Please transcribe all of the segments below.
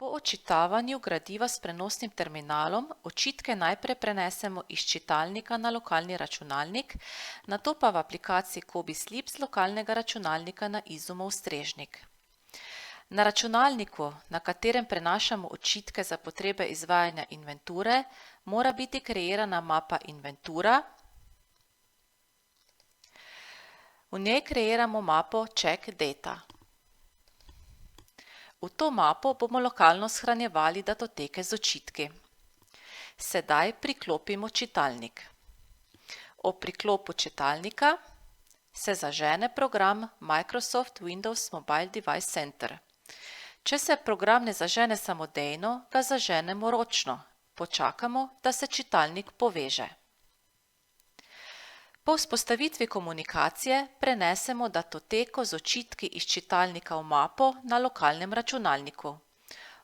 Po odčitavanju gradiva s prenosnim terminalom očitke najprej prenesemo iz čitalnika na lokalni računalnik, nato pa v aplikaciji CobiSlip z lokalnega računalnika na Izumov strežnik. Na računalniku, na katerem prenašamo očitke za potrebe izvajanja inventure, mora biti kreirana mapa inventura. V njej kreiramo mapo Check Data. V to mapo bomo lokalno shranjevali datoteke z očitki. Sedaj priklopimo čitalnik. Ob priklopu čitalnika se zažene program Microsoft Windows Mobile Device Center. Če se program ne zažene samodejno, ga zaženemo ročno. Počakamo, da se čitalnik poveže. Po vzpostavitvi komunikacije prenesemo datoteko z očitki iz čitalnika v mapo na lokalnem računalniku.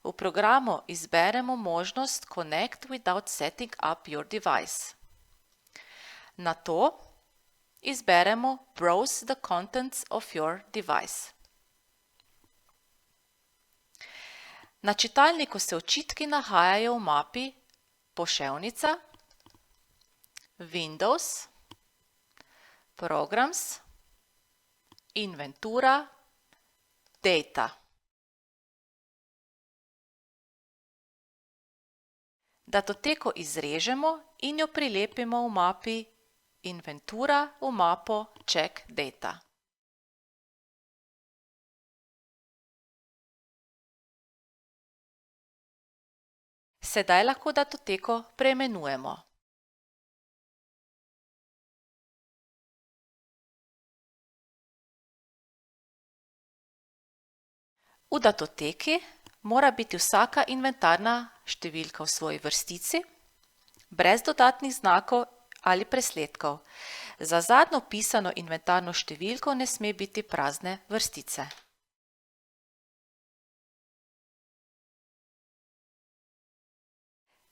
V programu izberemo možnost Connect without setting up your device. Nato izberemo Browse the contents of your device. Na čitalniku se očitki nahajajo v mapi Poševnica, Windows, Programs, Inventura, Data. Datoteko izrežemo in jo prilepimo v mapi Inventura v mapo Check Data. Sedaj lahko datoteko preimenujemo. V datoteki mora biti vsaka inventarna številka v svoji vrstici, brez dodatnih znakov ali presledkov. Za zadnjo vpisano inventarno številko ne sme biti prazne vrstice.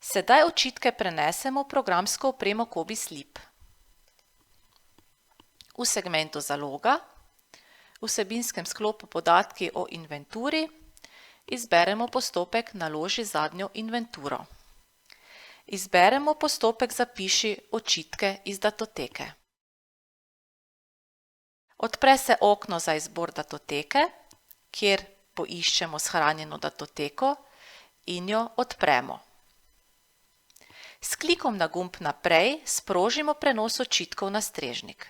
Sedaj očitke prenesemo v programsko opremo CobiSlip. V segmentu Zaloga, v vsebinskem sklopu Podatki o inventuri, izberemo postopek Naloži zadnjo inventuro. Izberemo postopek Zapiši očitke iz datoteke. Odpre se okno za izbor datoteke, kjer poiščemo shranjeno datoteko in jo odpremo. S klikom na gumb Naprej sprožimo prenos očitkov na strežnik.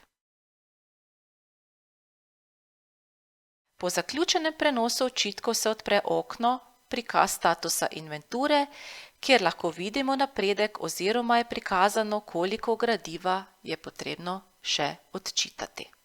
Po zaključenem prenosu očitkov se odpre okno Prikaz statusa inventure, kjer lahko vidimo napredek oziroma je prikazano, koliko gradiva je potrebno še odčitati.